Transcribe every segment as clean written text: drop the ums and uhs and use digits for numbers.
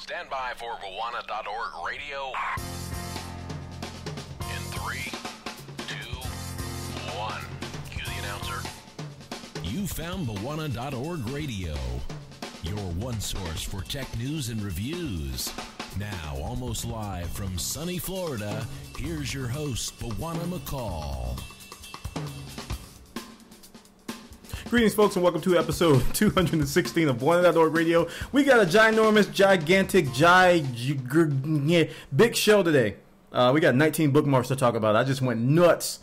Stand by for Bwana.org radio. In 3, 2, 1. Cue the announcer. You found Bwana.org radio, your one source for tech news and reviews. Now, almost live from sunny Florida, here's your host, Bwana McCall. Greetings, folks, and welcome to episode 216 of Bwana.org Radio. We got a ginormous, gigantic, big show today. We got 19 bookmarks to talk about. I just went nuts.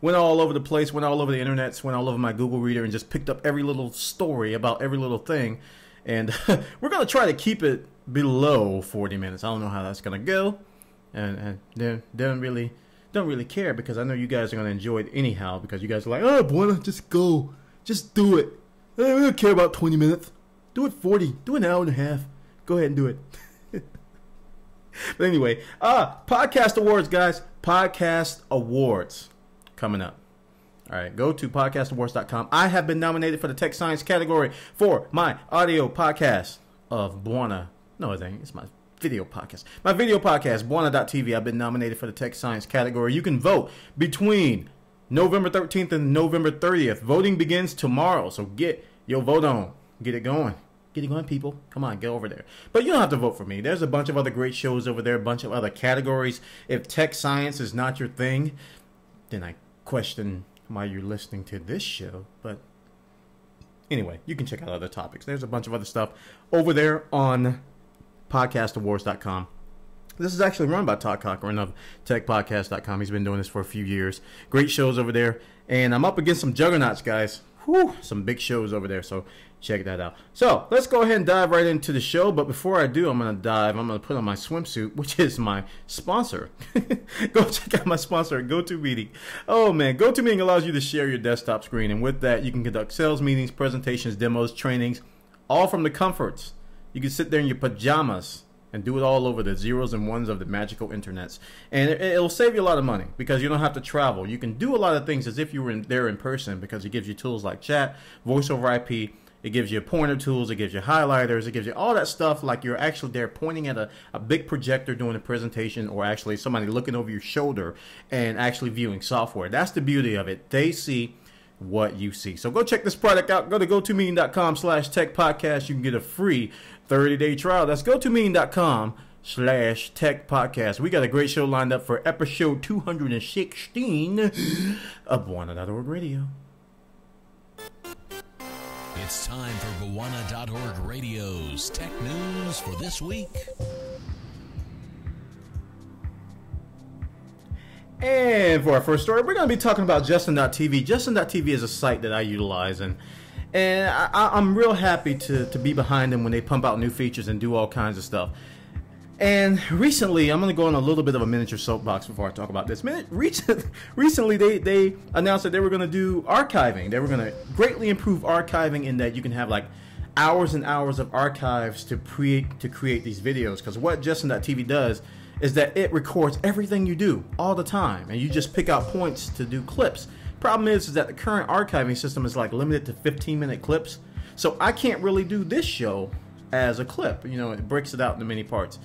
Went all over the place, went all over the internet, went all over my Google Reader, and just picked up every little story about every little thing. And we're going to try to keep it below 40 minutes. I don't know how that's going to go. And don't really care, because I know you guys are going to enjoy it anyhow, because you guys are like, oh, Bwana, just go. Just do it. We don't care about 20 minutes. Do it 40. Do an hour and a half. Go ahead and do it. But anyway, podcast awards, guys. Podcast awards coming up. All right, go to podcastawards.com. I have been nominated for the Tech Science category for my audio podcast of Bwana. No, it ain't. It's my video podcast. My video podcast, Bwana.tv. I've been nominated for the Tech Science category. You can vote between November 13th and November 30th. Voting begins tomorrow, so get your vote on. Get it going. Get it going, people. Come on, get over there. But you don't have to vote for me. There's a bunch of other great shows over there, a bunch of other categories. If tech science is not your thing, then I question why you're listening to this show. But anyway, you can check out other topics. There's a bunch of other stuff over there on podcastawards.com. This is actually run by Todd Cochran of techpodcast.com. He's been doing this for a few years. Great shows over there. And I'm up against some juggernauts, guys. Whew, some big shows over there, so check that out. So let's go ahead and dive right into the show. But before I do, I'm going to put on my swimsuit, which is my sponsor. Go check out my sponsor at GoToMeeting. Oh, man, GoToMeeting allows you to share your desktop screen. And with that, you can conduct sales meetings, presentations, demos, trainings, all from the comforts. You can sit there in your pajamas and do it all over the zeros and ones of the magical internets. And it'll save you a lot of money, because you don't have to travel. You can do a lot of things as if you were there in person, because it gives you tools like chat, voice over IP. It gives you pointer tools. It gives you highlighters. It gives you all that stuff like you're actually there pointing at a big projector doing a presentation, or actually somebody looking over your shoulder and actually viewing software. That's the beauty of it. They see what you see. So go check this product out. Go to gotomeeting.com/techpodcast. You can get a free 30-day trial. That's gotomeeting.com/techpodcast. We got a great show lined up for episode 216 of Bwana.org Radio. It's time for Bwana.org Radio's tech news for this week. And for our first story, we're going to be talking about JustinNotTV. JustinNotTV is a site that I utilize, and I'm real happy to be behind them when they pump out new features and do all kinds of stuff. And recently, I'm going to go on a little bit of a miniature soapbox before I talk about this. Recently, they announced that they were going to do archiving. They were going to greatly improve archiving, in that you can have like hours and hours of archives to create these videos. Because what JustinNotTV does is that it records everything you do all the time, and you just pick out points to do clips. Problem is that the current archiving system is like limited to 15-minute clips, so I can't really do this show as a clip. You know, it breaks it out into many parts.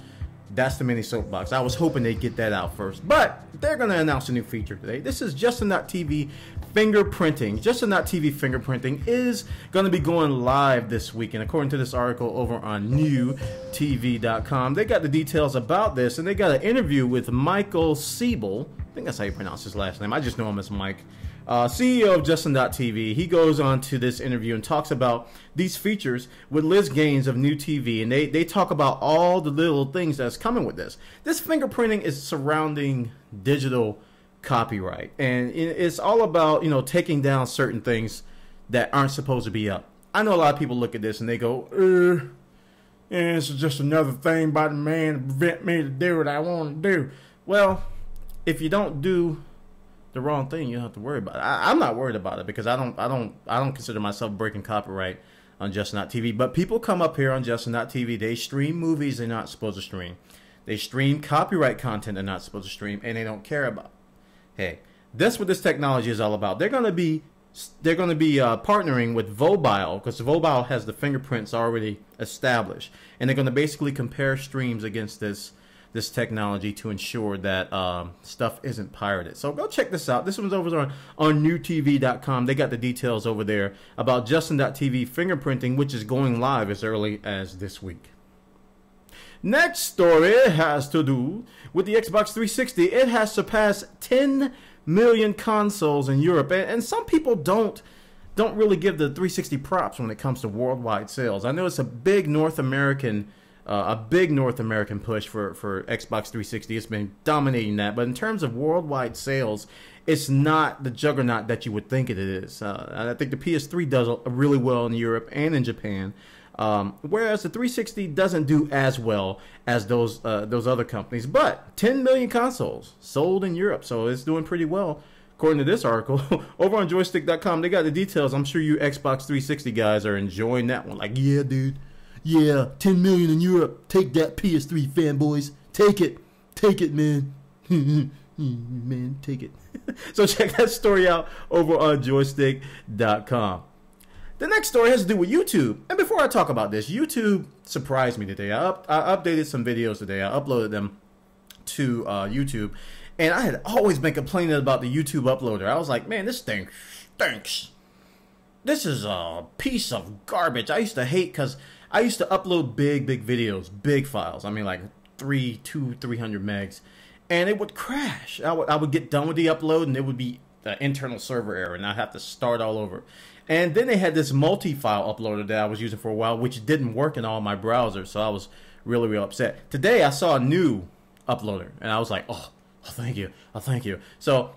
That's the mini soapbox. I was hoping they'd get that out first, but they're going to announce a new feature today. This is JustinNotTV fingerprinting. JustinNotTV fingerprinting is going to be going live this week, and according to this article over on newtv.com, they got the details about this, and they got an interview with Michael Siebel. I think that's how you pronounce his last name. I just know him as Mike. CEO of JustinNotTV. He goes on to this interview and talks about these features with Liz Gaines of New TV, and they talk about all the little things that's coming with this. This fingerprinting is surrounding digital copyright, and it's all about, you know, taking down certain things that aren't supposed to be up. I know a lot of people look at this and they go, yeah, it's just another thing by the man to prevent me to do what I want to do. Well, if you don't do the wrong thing, you don't have to worry about it. I'm not worried about it, because I don't consider myself breaking copyright on JustinNotTV. But people come up here on JustinNotTV, they stream movies they're not supposed to stream. They stream copyright content they're not supposed to stream, and they don't care about. Hey, that's what this technology is all about. They're going to be they're going to be partnering with Vobile, because Vobile has the fingerprints already established, and they're going to basically compare streams against this technology to ensure that stuff isn't pirated. So go check this out. This one's over on newtv.com. They got the details over there about JustinNotTV fingerprinting, which is going live as early as this week. Next story has to do with the Xbox 360. It has surpassed 10 million consoles in Europe, and some people don't really give the 360 props when it comes to worldwide sales. I know it's a big North American push for Xbox 360. It's been dominating that, but in terms of worldwide sales, it's not the juggernaut that you would think it is. I think the PS3 does really well in Europe and in Japan, whereas the 360 doesn't do as well as those other companies. But 10 million consoles sold in Europe, so it's doing pretty well, according to this article. Over on Joystiq.com, they got the details. I'm sure you Xbox 360 guys are enjoying that one. Like, yeah, dude. Yeah, 10 million in Europe. Take that, PS3 fanboys. Take it, man. Man, take it. So check that story out over on Joystiq.com. The next story has to do with YouTube. And before I talk about this, YouTube surprised me today. I updated some videos today. I uploaded them to YouTube. And I had always been complaining about the YouTube uploader. I was like, man, this thing stinks. This is a piece of garbage. I used to hate, because I used to upload big videos, big files. I mean, like 300 megs, and it would crash. I would get done with the upload, and it would be an internal server error, and I'd have to start all over. And then they had this multi-file uploader that I was using for a while, which didn't work in all my browsers, so I was really upset. Today, I saw a new uploader, and I was like, oh, thank you. So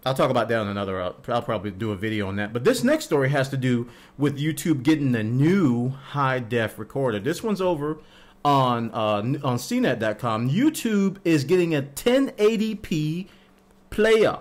I'll talk about that in another. I'll probably do a video on that. But this next story has to do with YouTube getting a new high-def recorder. This one's over on CNET.com. YouTube is getting a 1080p player.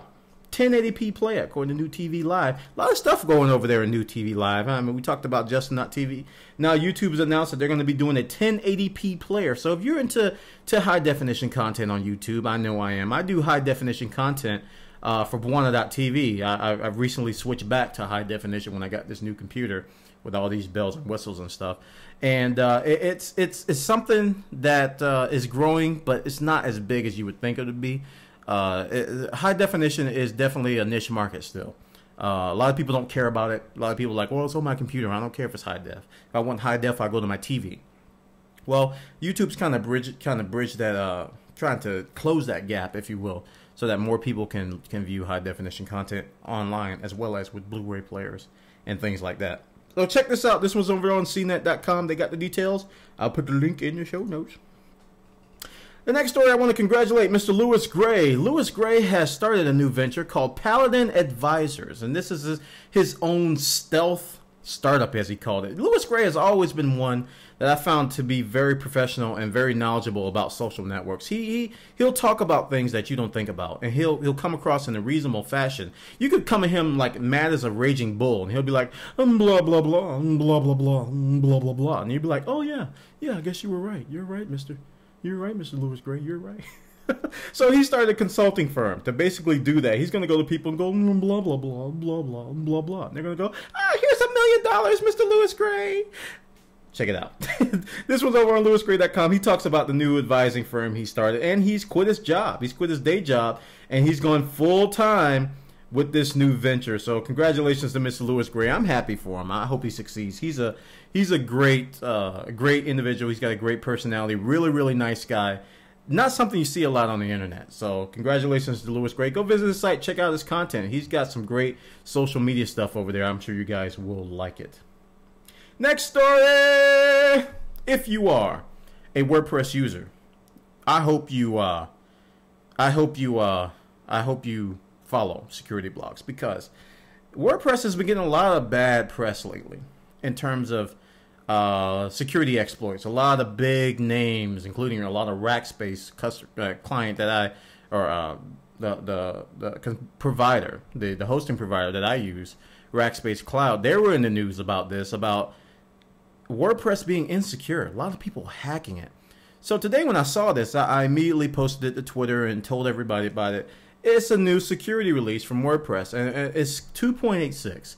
1080p player, according to New TV Live. A lot of stuff going over there in New TV Live. I mean, we talked about JustinNotTV. Now YouTube's announced that they're going to be doing a 1080p player. So if you're into high-definition content on YouTube, I know I am. I do high-definition content for Buana.tv. I've recently switched back to high definition when I got this new computer with all these bells and whistles and stuff. And it's something that is growing, but it's not as big as you would think it would be. High definition is definitely a niche market still. A lot of people don't care about it. A lot of people are like, well, it's on my computer. I don't care if it's high def. If I want high def, I go to my TV. Well, YouTube's kind of bridged that, trying to close that gap, if you will, so that more people can view high definition content online, as well as with Blu-ray players and things like that. So check this out. This one's over on CNET.com. They got the details. I'll put the link in your show notes. The next story, I want to congratulate Mr. Lewis Gray. Lewis Gray has started a new venture called Paladin Advisors, and this is his own stealth startup, as he called it. Lewis Gray has always been one that I found to be very professional and very knowledgeable about social networks. He'll talk about things that you don't think about, and he'll come across in a reasonable fashion. You could come at him like mad as a raging bull, and he'll be like, blah, blah, blah, blah, blah, blah, blah, blah, blah. And you'd be like, oh, yeah, I guess you were right. You're right, Mr. Lewis Gray. You're right. So he started a consulting firm to basically do that. He's going to go to people and go, blah, blah, blah, blah, blah, blah, blah. And they're going to go, here's $1 million, Mr. Lewis Gray. Check it out. This was over on lewisgray.com. He talks about the new advising firm he started, and he's quit his job. He's quit his day job, and he's gone full-time with this new venture. So congratulations to Mr. Lewis Gray. I'm happy for him. I hope he succeeds. He's a great individual. He's got a great personality. Really nice guy. Not something you see a lot on the internet. So congratulations to Lewis Gray. Go visit his site. Check out his content. He's got some great social media stuff over there. I'm sure you guys will like it. Next story. If you are a WordPress user, I hope you follow security blogs, because WordPress has been getting a lot of bad press lately in terms of security exploits. A lot of big names, including a lot of Rackspace client that the provider, the hosting provider that I use, Rackspace Cloud. They were in the news about this, about WordPress being insecure. A lot of people hacking it. So today when I saw this, I immediately posted it to Twitter and told everybody about it. It's a new security release from WordPress, and it's 2.86.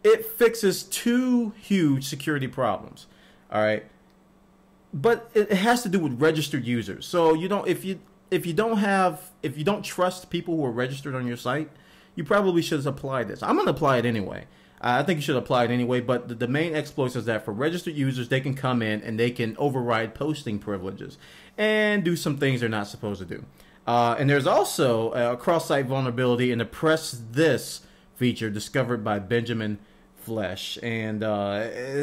It fixes 2 huge security problems. All right, but it has to do with registered users. So you don't if you don't trust people who are registered on your site, you probably should apply this. I'm gonna apply it anyway. I think you should apply it anyway, but the main exploits is that for registered users, they can come in and they can override posting privileges and do some things they're not supposed to do. And there's also a cross-site vulnerability in the Press This feature discovered by Benjamin Flesh, and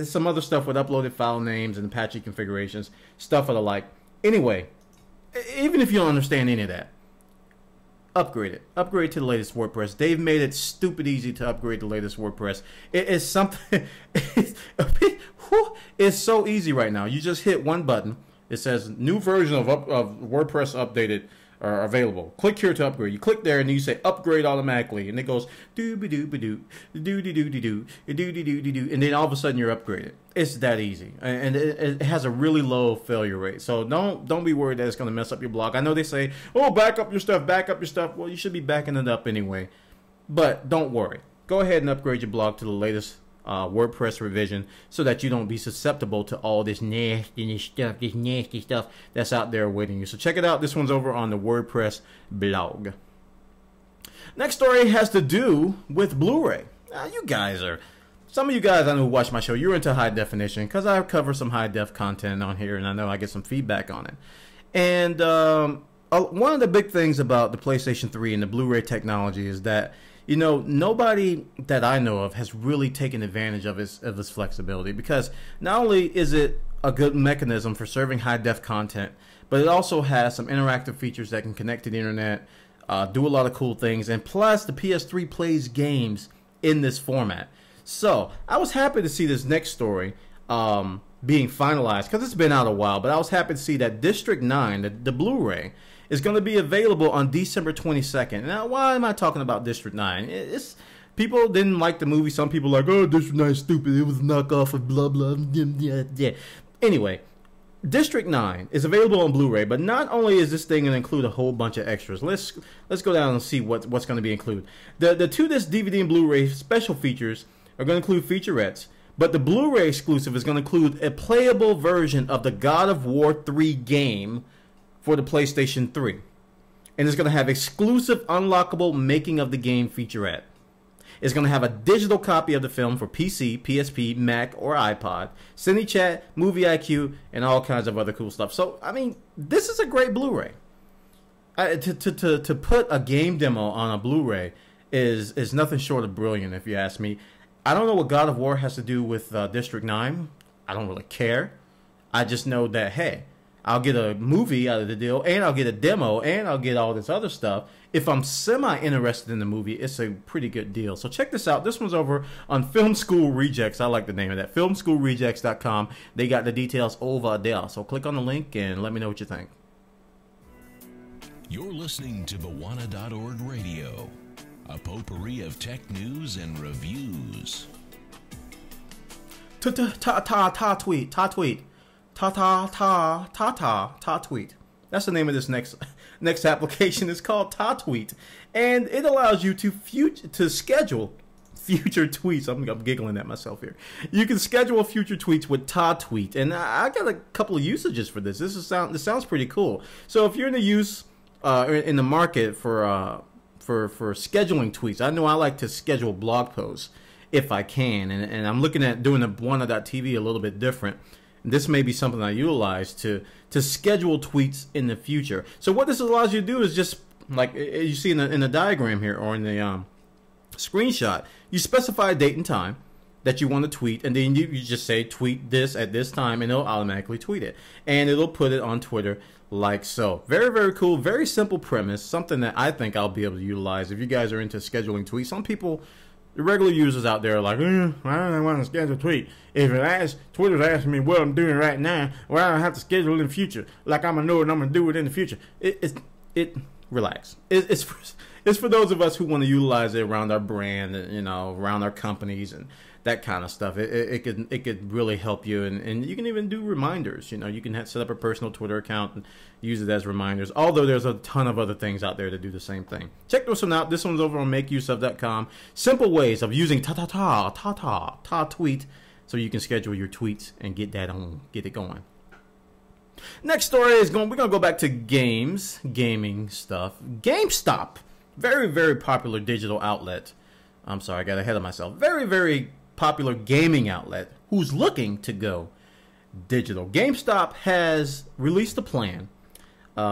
some other stuff with uploaded file names and Apache configurations, stuff of the like. Anyway, even if you don't understand any of that, upgrade it. Upgrade to the latest WordPress. They've made it stupid easy to upgrade the latest WordPress. It is something. It's so easy right now. You just hit one button. It says new version of WordPress updated are available. Click here to upgrade. You click there and you say upgrade automatically, and it goes doo ba doo ba doo doo doo doo doo doo doo doo, and then all of a sudden you're upgraded. It's that easy, and it has a really low failure rate. So don't be worried that it's going to mess up your blog. I know they say, oh, back up your stuff, back up your stuff. Well, you should be backing it up anyway, but don't worry. Go ahead and upgrade your blog to the latest WordPress revision so that you don't be susceptible to all this nasty stuff that's out there awaiting you. So check it out. This one's over on the WordPress blog. Next story has to do with Blu-ray. Now, some of you guys I know who watch my show, you're into high definition because I cover some high def content on here, and I know I get some feedback on it. And one of the big things about the PlayStation 3 and the Blu-ray technology is that, you know, nobody that I know of has really taken advantage of its flexibility, because not only is it a good mechanism for serving high-def content, but it also has some interactive features that can connect to the internet, do a lot of cool things, and plus the PS3 plays games in this format. So I was happy to see this next story being finalized, because it's been out a while, but I was happy to see that District 9, the Blu-ray, is going to be available on December 22nd. Now, why am I talking about District 9? People didn't like the movie. Some people are like, oh, District 9 is stupid. It was a knockoff of blah, blah, yeah. Anyway, District 9 is available on Blu-ray, but not only is this thing going to include a whole bunch of extras. Let's go down and see what's going to be included. The 2-disc DVD and Blu-ray special features are going to include featurettes, but the Blu-ray exclusive is going to include a playable version of the God of War 3 game for the PlayStation 3. And it's going to have exclusive unlockable making of the game featurette. It's going to have a digital copy of the film for PC, PSP, Mac, or iPod, CineChat, Movie IQ, and all kinds of other cool stuff. So, I mean, this is a great Blu-ray. To put a game demo on a Blu-ray is nothing short of brilliant, if you ask me. I don't know what God of War has to do with District 9. I don't really care. I just know that, hey, I'll get a movie out of the deal, and I'll get a demo, and I'll get all this other stuff. If I'm semi-interested in the movie, it's a pretty good deal. So check this out. This one's over on Film School Rejects. I like the name of that. FilmSchoolRejects.com. They got the details over there. So click on the link and let me know what you think. You're listening to Bwana.org Radio, a potpourri of tech news and reviews. Tweet. Tweet. That's the name of this next application. It's called Tweet, and it allows you to schedule future tweets. I'm giggling at myself here. You can schedule future tweets with Tweet, and I got a couple of usages for this. This sounds pretty cool. So if you're in the market for scheduling tweets, I know I like to schedule blog posts if I can, and I'm looking at doing the Bwana.TV a little bit different. This may be something I utilize to schedule tweets in the future. So what this allows you to do is just, like you see in the diagram here, or in the screenshot, you specify a date and time that you want to tweet, and then you just say tweet this at this time, and it'll automatically tweet it. And it'll put it on Twitter like so. Very, very cool. Very simple premise. Something that I think I'll be able to utilize if you guys are into scheduling tweets. Some people, the regular users out there, are like, I don't want to schedule a tweet. If Twitter's asking me what I'm doing right now, well, I don't have to schedule it in the future. Like I'm going to know what I'm going to do it in the future. Relax. It's for those of us who want to utilize it around our brand, around our companies and that kind of stuff. It could really help you, and you can even do reminders. You know, you can set up a personal Twitter account and use it as reminders. Although there's a ton of other things out there to do the same thing. Check this one out. This one's over on MakeUseOf.com. Simple ways of using tweet so you can schedule your tweets and get it going. Next story is we're gonna go back to gaming stuff. GameStop, very, very popular digital outlet. I'm sorry, I got ahead of myself. Very, very popular gaming outlet who's looking to go digital. GameStop has released a plan.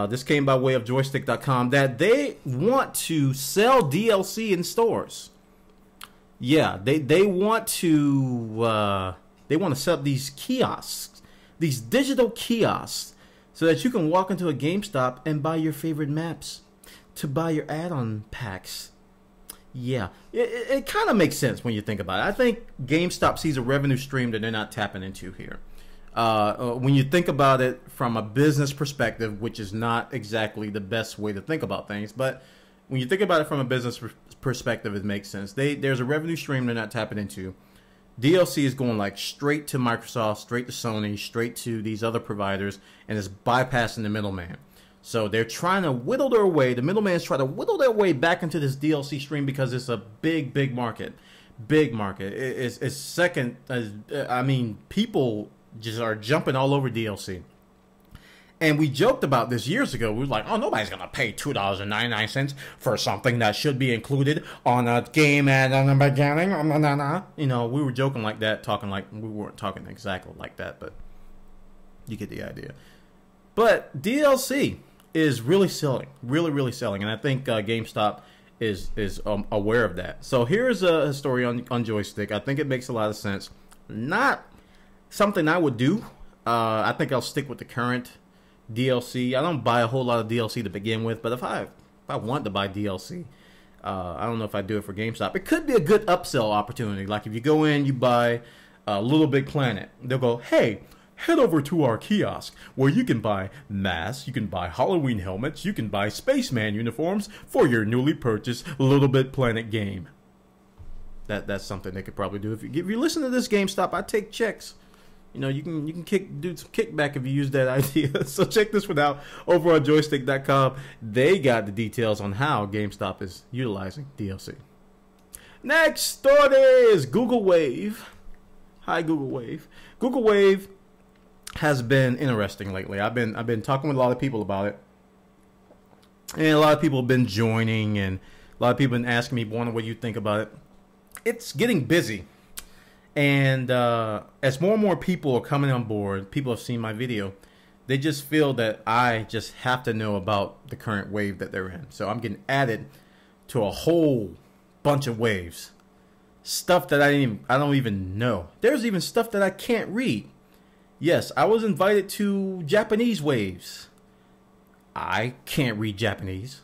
This came by way of Joystiqcom, that they want to sell DLC in stores. Yeah, they want to set up these kiosks, these digital kiosks, so that you can walk into a GameStop and buy your favorite maps, to buy your add-on packs. Yeah, it kind of makes sense when you think about it. I think GameStop sees a revenue stream that they're not tapping into here. When you think about it from a business perspective, which is not exactly the best way to think about things, but when you think about it from a business perspective, it makes sense. There's a revenue stream they're not tapping into. DLC is going like straight to Microsoft, straight to Sony, straight to these other providers, and it's bypassing the middleman. So they're trying to whittle their way. The middleman's trying to whittle their way back into this DLC stream because it's a big, big market. Big market. It's second. I mean, people just are jumping all over DLC. And we joked about this years ago. We were like, oh, nobody's going to pay $2.99 for something that should be included on a game and on the beginning. You know, we were joking like that, talking like, we weren't talking exactly like that, but you get the idea. But DLC is really selling, really selling. And I think GameStop is aware of that. So here's a story on Joystiq. I think it makes a lot of sense. Not something I would do. I think I'll stick with the current DLC. I don't buy a whole lot of DLC to begin with, but if I want to buy DLC, I don't know if I do it for GameStop. It could be a good upsell opportunity. Like if you go in, you buy Little Big Planet, they'll go, hey, head over to our kiosk where you can buy masks, you can buy Halloween helmets, you can buy spaceman uniforms for your newly purchased Little Big Planet game. That's something they could probably do. If you listen to this GameStop, I take checks. You know, you can do some kickback if you use that idea. So check this one out over on Joystiq.com. They got the details on how GameStop is utilizing DLC. Next story is Google Wave. Hi, Google Wave. Google Wave has been interesting lately. I've been talking with a lot of people about it, and a lot of people have been joining, and a lot of people have been asking me, "Wonder what you think about it." It's getting busy. And as more and more people are coming on board, people have seen my video, they just feel that I just have to know about the current wave that they're in. So I'm getting added to a whole bunch of waves. Stuff that I don't even know. There's even stuff that I can't read. Yes, I was invited to Japanese waves. I can't read Japanese.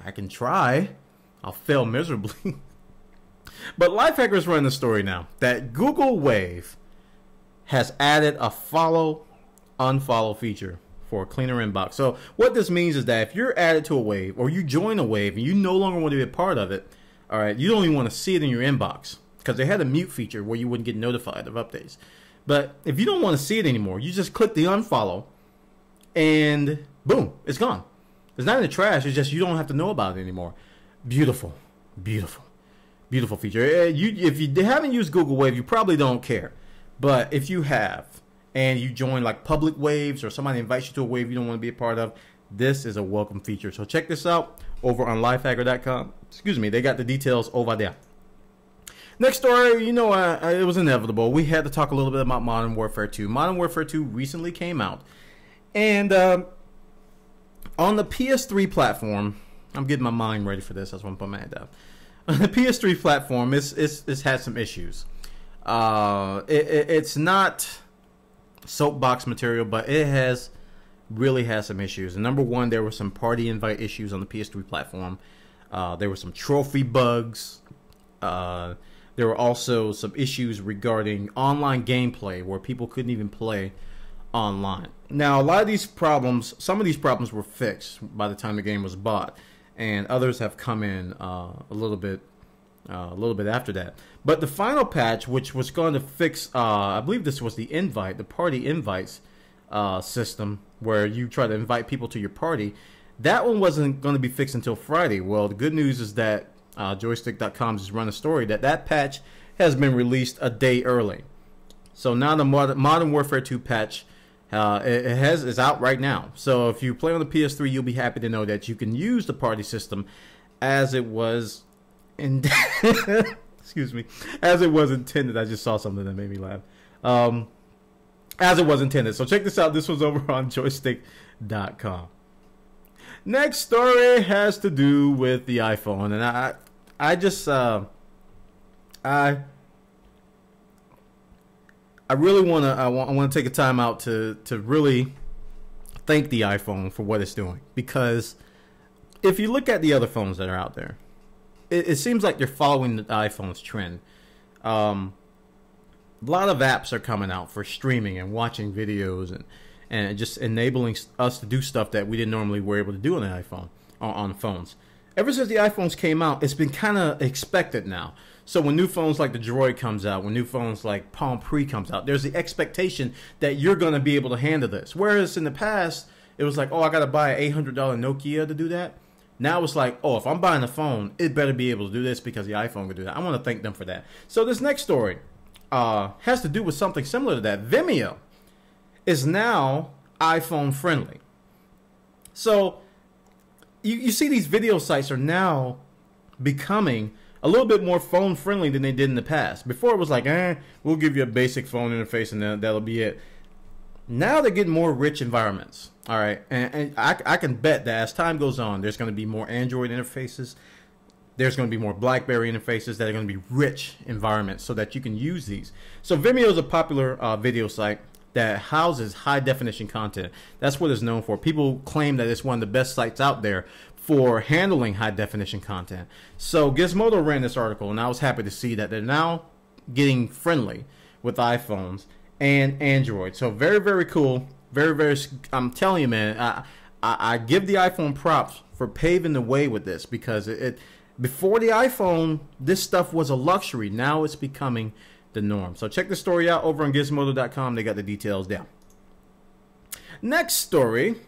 I can try. I'll fail miserably. But Lifehacker's running the story now that Google Wave has added a follow-unfollow feature for a cleaner inbox. So what this means is that if you're added to a wave or you join a wave and you no longer want to be a part of it, all right, you don't even want to see it in your inbox because they had a mute feature where you wouldn't get notified of updates. But if you don't want to see it anymore, you just click the unfollow and boom, it's gone. It's not in the trash. It's just you don't have to know about it anymore. Beautiful, beautiful. Beautiful feature. If you haven't used Google Wave, you probably don't care. But if you have, and you join like public waves or somebody invites you to a wave you don't want to be a part of, this is a welcome feature. So check this out over on lifehacker.com. Excuse me, they got the details over there. Next story, you know, it was inevitable. We had to talk a little bit about Modern Warfare 2. Modern Warfare 2 recently came out. And on the PS3 platform, I'm getting my mind ready for this. That's why I'm putting my head down. On the PS3 platform, it's had some issues. It's not soapbox material, but it really has some issues. And number one, there were some party invite issues on the PS3 platform. There were some trophy bugs. There were also some issues regarding online gameplay where people couldn't even play online. Now, a lot of these problems, some of these problems were fixed by the time the game was bought. And others have come in a little bit a little bit after that. But the final patch, which was going to fix, I believe this was the party invites system, where you try to invite people to your party. That one wasn't going to be fixed until Friday. Well, the good news is that Joystiqcom just run a story that patch has been released a day early. So now the Modern Warfare 2 patch is out right now. So if you play on the PS3, you'll be happy to know that you can use the party system as it was excuse me, as it was intended. I just saw something that made me laugh. As it was intended. So check this out. This was over on Joystiq.com. Next story has to do with the iPhone, and I just I really want to take a time out to really thank the iPhone for what it's doing, because if you look at the other phones that are out there, it seems like they're following the iPhone's trend. A lot of apps are coming out for streaming and watching videos and just enabling us to do stuff that we didn't normally were able to do on the iPhone, on phones. Ever since the iPhones came out, it's been kind of expected now. So when new phones like the Droid comes out, when new phones like Palm Pre comes out, there's the expectation that you're going to be able to handle this. Whereas in the past, it was like, oh, I got to buy an $800 Nokia to do that. Now it's like, oh, if I'm buying a phone, it better be able to do this because the iPhone can do that. I want to thank them for that. So this next story has to do with something similar to that. Vimeo is now iPhone friendly. So you see these video sites are now becoming a little bit more phone friendly than they did in the past. Before it was like, we'll give you a basic phone interface and that'll be it. Now they're getting more rich environments. All right, and I can bet that as time goes on, there's going to be more Android interfaces. There's going to be more BlackBerry interfaces that are going to be rich environments so that you can use these. So Vimeo is a popular video site that houses high definition content. That's what it's known for. People claim that it's one of the best sites out there for handling high definition content. So Gizmodo ran this article, and I was happy to see that they're now getting friendly with iPhones and Android. So very, very cool. Very, very, I'm telling you, man, I give the iPhone props for paving the way with this, because before the iPhone, this stuff was a luxury. Now it's becoming the norm. So check the story out over on Gizmodo.com. They got the details down. Next story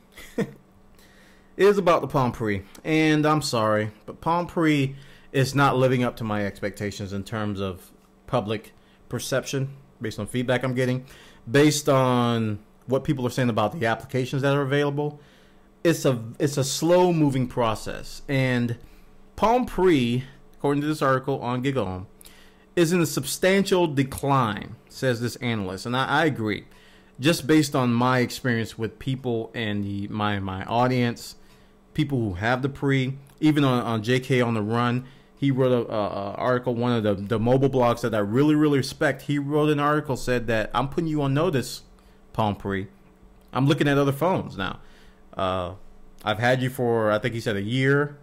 is about the Palm Pre. And I'm sorry, but Palm Pre is not living up to my expectations in terms of public perception, based on feedback I'm getting, based on what people are saying about the applications that are available. It's a slow moving process. And Palm Pre, according to this article on GigaOM, is in a substantial decline, says this analyst. And I agree. Just based on my experience with people and my audience, people who have the Pre, even on JK on the Run, he wrote an article, one of the mobile blogs that I really, really respect. He wrote an article, said that I'm putting you on notice, Palm Pre. I'm looking at other phones now. I've had you for, I think he said, a year.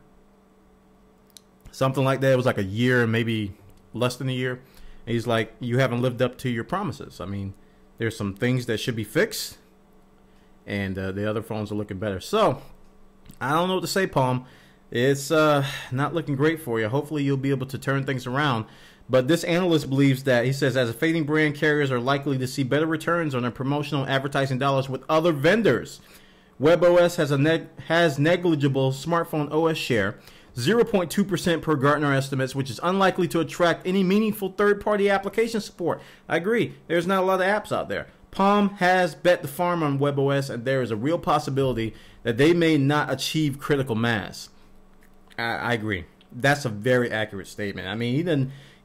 Something like that. It was like a year, maybe less than a year. And he's like, you haven't lived up to your promises. I mean, there's some things that should be fixed, and the other phones are looking better. So I don't know what to say, Palm. It's not looking great for you. Hopefully you'll be able to turn things around. But this analyst believes that, he says, as a fading brand, carriers are likely to see better returns on their promotional advertising dollars with other vendors. WebOS has negligible smartphone OS share, 0.2% per Gartner estimates, which is unlikely to attract any meaningful third-party application support. I agree. There's not a lot of apps out there. Palm has bet the farm on WebOS, and there is a real possibility that they may not achieve critical mass. I agree. That's a very accurate statement. I mean, he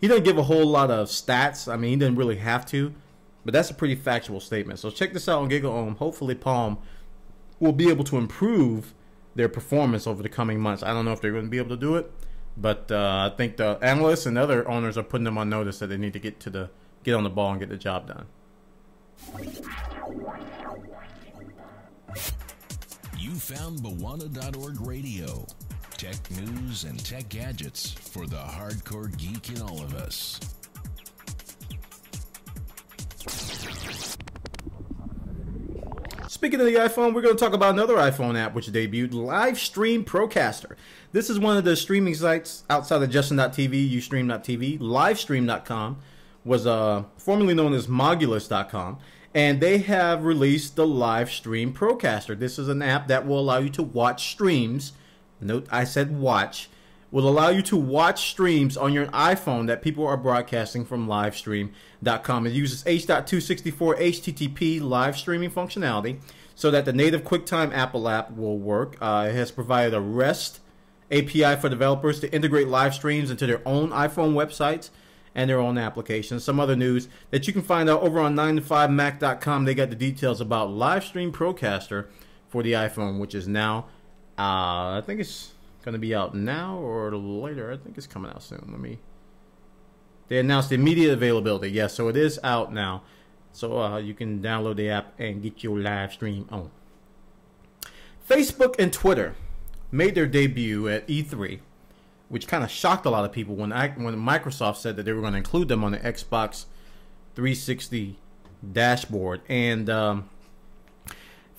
didn't give a whole lot of stats. I mean, he didn't really have to, but that's a pretty factual statement. So check this out on GigaOM. Hopefully Palm will be able to improve their performance over the coming months. I don't know if they're going to be able to do it, but I think the analysts and other owners are putting them on notice that they need to get on the ball and get the job done. You found Bwana.org Radio. Tech news and tech gadgets for the hardcore geek in all of us. Speaking of the iPhone, we're going to talk about another iPhone app which debuted, Livestreamcaster. This is one of the streaming sites outside of JustinNotTV, Ustream.tv. Livestream.com was formerly known as Mogulus.com, and they have released the Livestream Procaster. This is an app that will allow you to watch streams. Note I said watch. Will allow you to watch streams on your iPhone that people are broadcasting from Livestream.com. It uses H.264 HTTP live streaming functionality so that the native QuickTime Apple app will work. It has provided a REST API for developers to integrate live streams into their own iPhone websites and their own applications. Some other news that you can find out over on 9to5mac.com. They got the details about Livestream Procaster for the iPhone, which is now, I think it's going to be out now or later. I think it's coming out soon. They announced immediate availability. Yes, so it is out now. So you can download the app and get your live stream on. Facebook and Twitter made their debut at E3, which kind of shocked a lot of people when Microsoft said that they were going to include them on the Xbox 360 dashboard. And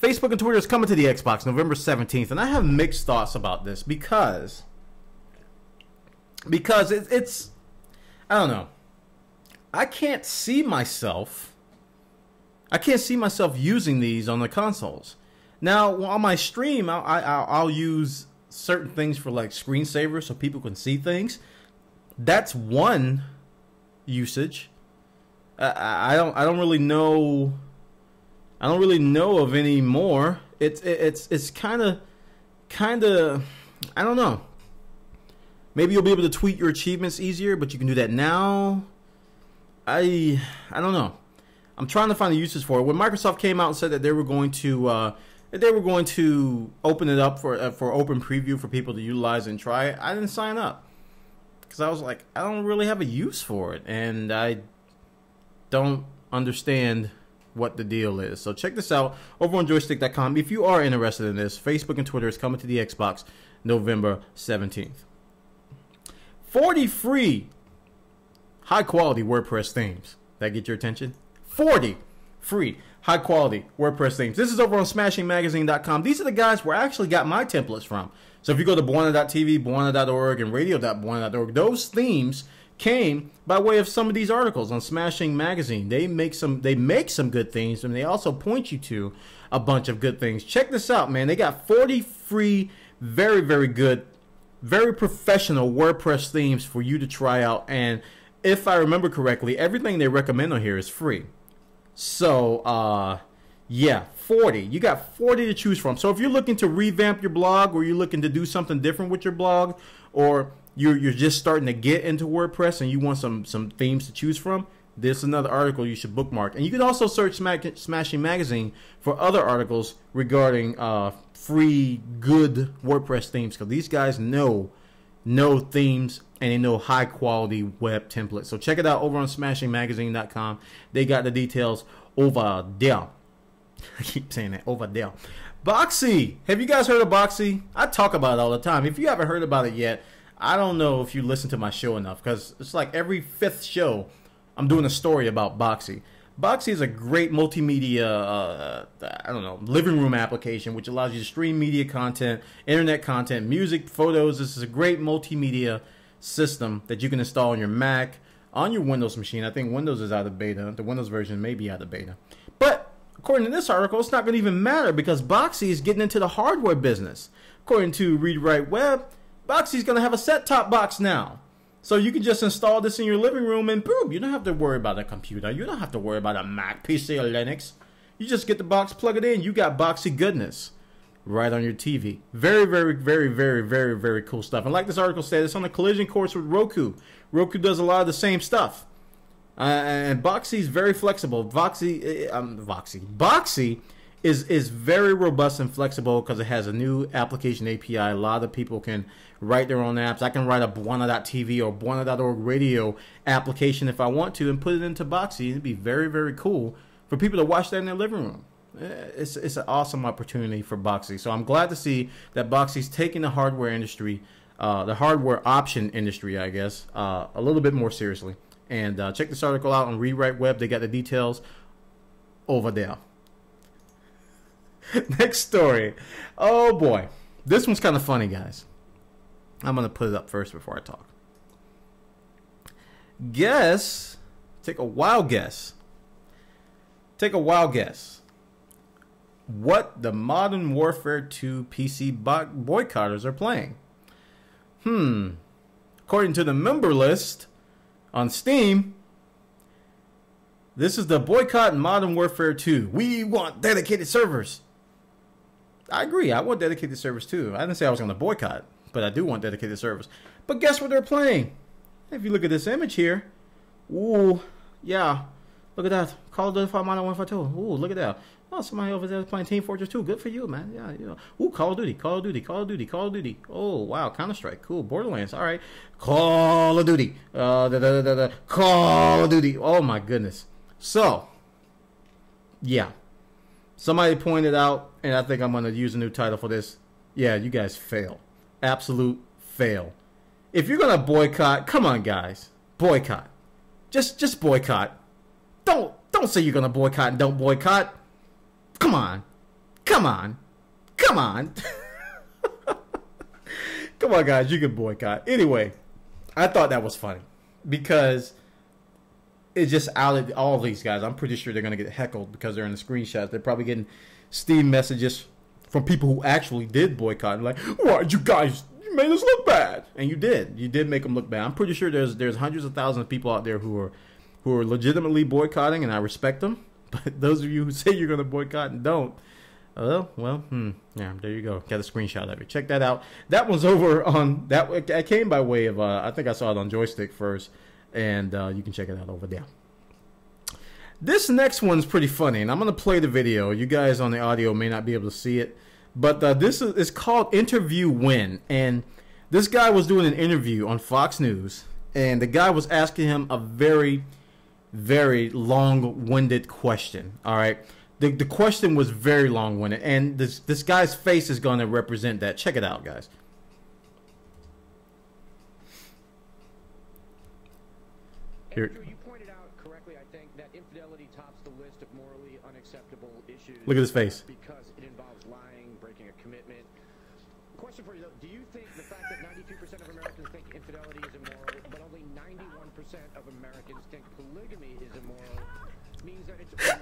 Facebook and Twitter is coming to the Xbox November 17th, and I have mixed thoughts about this because it's I don't know. I can't see myself using these on the consoles. Now on my stream, I'll use certain things for like screensavers so people can see things. That's one usage. I don't really know. I don't really know of any more. It's kind of I don't know. Maybe you'll be able to tweet your achievements easier, but you can do that now. I don't know. I'm trying to find the uses for it. When Microsoft came out and said that they were going to open it up for open preview for people to utilize and try it, I didn't sign up because I was like, I don't really have a use for it, and I don't understand what the deal is. So check this out over on Joystiq.com. If you are interested in this, Facebook and Twitter is coming to the Xbox November 17th. 40 free high-quality WordPress themes that get your attention. 40 free high-quality WordPress themes. This is over on SmashingMagazine.com. These are the guys where I actually got my templates from. So if you go to Buona.tv, Buona.org, and Radio.Buona.org, those themes came by way of some of these articles on Smashing Magazine. They make some good things, and they also point you to a bunch of good things. Check this out, man. They got 40 free, very, very good, very professional WordPress themes for you to try out. And if I remember correctly, everything they recommend on here is free. So, yeah, 40. You got 40 to choose from. So if you're looking to revamp your blog, or you're looking to do something different with your blog, or you're just starting to get into WordPress and you want some themes to choose from, this is another article you should bookmark. And you can also search Smashing Magazine for other articles regarding free, good WordPress themes, because these guys know themes and they know high quality web templates. So check it out over on SmashingMagazine.com. They got the details over there. I keep saying that, over there. Boxy. Have you guys heard of Boxy? I talk about it all the time. If you haven't heard about it yet, I don't know if you listen to my show enough, because it's like every 5th show I'm doing a story about Boxy. Boxy is a great multimedia, living room application which allows you to stream media content, internet content, music, photos. This is a great multimedia system that you can install on your Mac, on your Windows machine. I think Windows is out of beta. The Windows version may be out of beta. But according to this article, it's not going to even matter because Boxy is getting into the hardware business. According to Read Write Web, Boxy is going to have a set-top box now. So you can just install this in your living room and boom, you don't have to worry about a computer. You don't have to worry about a Mac, PC, or Linux. You just get the box, plug it in. You got Boxy goodness right on your TV. Very, very, very, very, very, very cool stuff. And like this article said, it's on a collision course with Roku. Roku does a lot of the same stuff. And Boxy is very flexible. Boxy is very robust and flexible because it has a new application API. A lot of people can write their own apps. I can write a Buona.tv or Buona.org radio application if I want to and put it into Boxy. It'd be very, very cool for people to watch that in their living room. It's an awesome opportunity for Boxy. So I'm glad to see that Boxy's taking the hardware industry, the hardware option industry, I guess, a little bit more seriously. And check this article out on Read Write Web. They got the details over there. Next story. Oh boy, this one's kind of funny, guys. I'm gonna put it up first before I talk. Guess. Take a wild guess. Take a wild guess. What the Modern Warfare 2 PC boycotters are playing. According to the member list on Steam, this is the boycott in Modern Warfare 2. We want dedicated servers. I agree. I want dedicated servers too. I didn't say I was going to boycott, but I do want dedicated servers. But guess what they're playing? If you look at this image here, ooh, yeah, look at that. Call of Duty Modern Warfare 2. Ooh, look at that. Oh, somebody over there playing Team Fortress 2. Good for you, man. Yeah, yeah. Ooh, Call of Duty, Call of Duty, Call of Duty, Call of Duty. Oh, wow, Counter-Strike. Cool. Borderlands. All right. Call of Duty. Call of Duty. Oh, my goodness. So, yeah. Somebody pointed out, and I think I'm going to use a new title for this. Yeah, you guys fail. Absolute fail. If you're going to boycott, come on, guys. Boycott. Just boycott. Don't say you're going to boycott and don't boycott. Come on. Come on. Come on. Come on, guys. You can boycott. Anyway, I thought that was funny because it just outed all of these guys. I'm pretty sure they're going to get heckled because they're in the screenshots. They're probably getting Steam messages from people who actually did boycott. And like, why'd you guys, you made us look bad. And you did. You did make them look bad. I'm pretty sure there's hundreds of thousands of people out there who are legitimately boycotting, and I respect them. But those of you who say you're going to boycott and don't, yeah, there you go. Got a screenshot of it. Check that out. That one's over on that. I came by way of I think I saw it on Joystiq first, and you can check it out over there. This next one's pretty funny, and I'm going to play the video. You guys on the audio may not be able to see it, but this is called Interview Win, and this guy was doing an interview on Fox News, and the guy was asking him a very, very long-winded question. All right, the question was very long-winded, and this guy's face is going to represent that. Check it out, guys. Here. Andrew, you pointed out correctly, I think, that infidelity tops the list of morally unacceptable issues. Look at his face. Because it involves lying, breaking a commitment. Question for you, though. Do you think the fact that 92% of Americans think infidelity is immoral, but only 91% of Americans think polygamy is immoral, means that it's 100%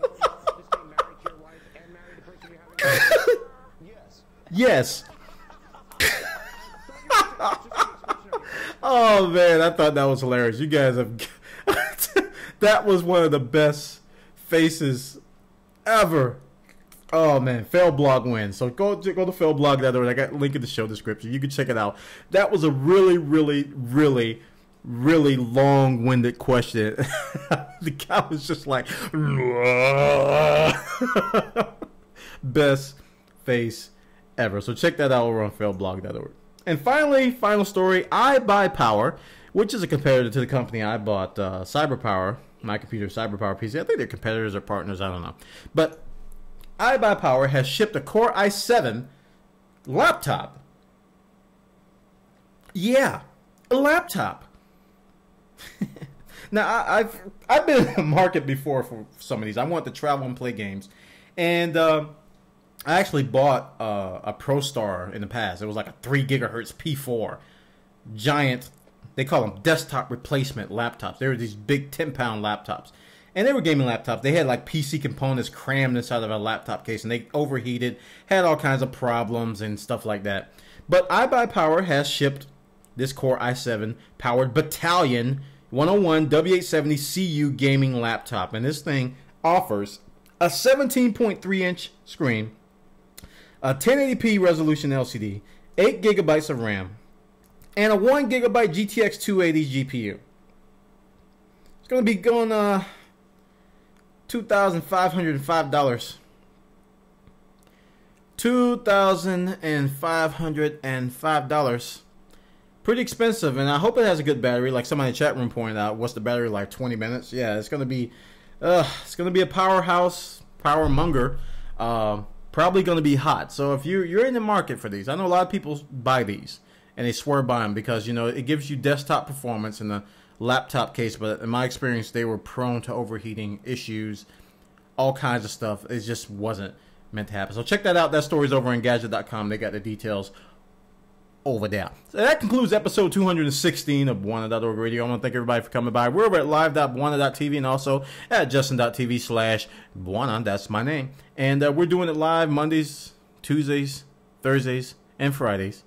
more moral to stay married to your wife and marry the person you're having? Yes. Yes. Oh man, I thought that was hilarious. You guys have that was one of the best faces ever. Oh man, Failblog wins. So go to failblog.org. I got a link in the show description. You can check it out. That was a really, really, really, really long-winded question. The guy was just like best face ever. So check that out over on failblog.org. And finally, final story, IByPower, which is a competitor to the company I bought, CyberPower, my computer, CyberPower PC. I think they're competitors or partners, I don't know. But IByPower has shipped a Core i7 laptop. Yeah, a laptop. Now, I've been in the market before for some of these. I want to travel and play games. And I actually bought a ProStar in the past. It was like a 3 gigahertz P4 giant. They call them desktop replacement laptops. They were these big 10-pound laptops, and they were gaming laptops. They had like PC components crammed inside of a laptop case, and they overheated, had all kinds of problems and stuff like that. But IByPower has shipped this Core i7 powered Battalion 101 W870 CU gaming laptop, and this thing offers a 17.3-inch screen, a 1080p resolution LCD, 8 gigabytes of RAM, and a 1 gigabyte GTX 280 GPU. It's going to be going $2,505. $2,505. Pretty expensive, and I hope it has a good battery. Like somebody in the chat room pointed out, what's the battery like? 20 minutes? Yeah, it's going to be a powerhouse, power monger. Probably going to be hot. So if you're in the market for these, I know a lot of people buy these and they swear by them because, you know, it gives you desktop performance in the laptop case. But in my experience, they were prone to overheating issues, all kinds of stuff. It just wasn't meant to happen. So check that out. That story's over on Gadget.com. They got the details over there. So that concludes episode 216 of Buana.org Radio. I want to thank everybody for coming by. We're over at live.buana.tv and also at justin.tv/Buana. That's my name. And we're doing it live Mondays, Tuesdays, Thursdays, and Fridays.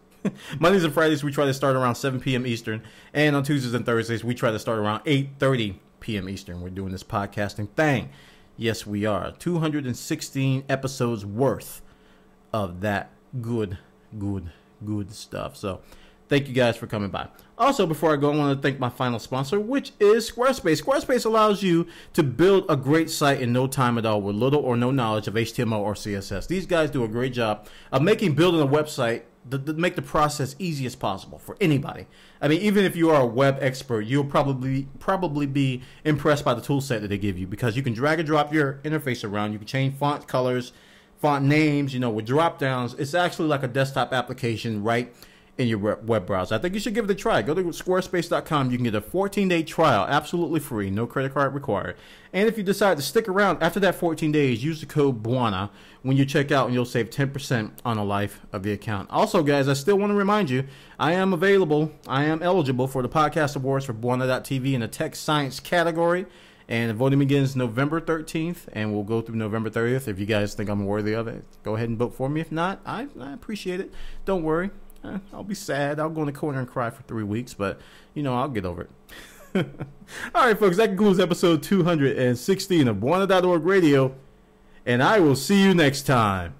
Mondays and Fridays, we try to start around 7 p.m. Eastern. And on Tuesdays and Thursdays, we try to start around 8:30 p.m. Eastern. We're doing this podcasting thing. Yes, we are. 216 episodes worth of that good stuff. So thank you guys for coming by. Also, before I go, I want to thank my final sponsor, which is Squarespace. Squarespace allows you to build a great site in no time at all with little or no knowledge of HTML or CSS. These guys do a great job of building a website to make the process easy as possible for anybody. I mean, even if you are a web expert, you'll probably be impressed by the tool set that they give you, because you can drag and drop your interface around. You can change font colors, font names, with drop downs. It's actually like a desktop application right in your web browser. I think you should give it a try. Go to squarespace.com. You can get a 14-day trial, absolutely free, no credit card required. And if you decide to stick around after that 14 days, use the code BUANA when you check out, and you'll save 10% on the life of the account. Also, guys, I still want to remind you, I am eligible for the Podcast Awards for Buana.tv in the Tech Science category. And the voting begins November 13th, and we'll go through November 30th. If you guys think I'm worthy of it, go ahead and vote for me. If not, I appreciate it. Don't worry. I'll be sad. I'll go in the corner and cry for 3 weeks, but, I'll get over it. All right, folks, that concludes episode 216 of Buana.org Radio, and I will see you next time.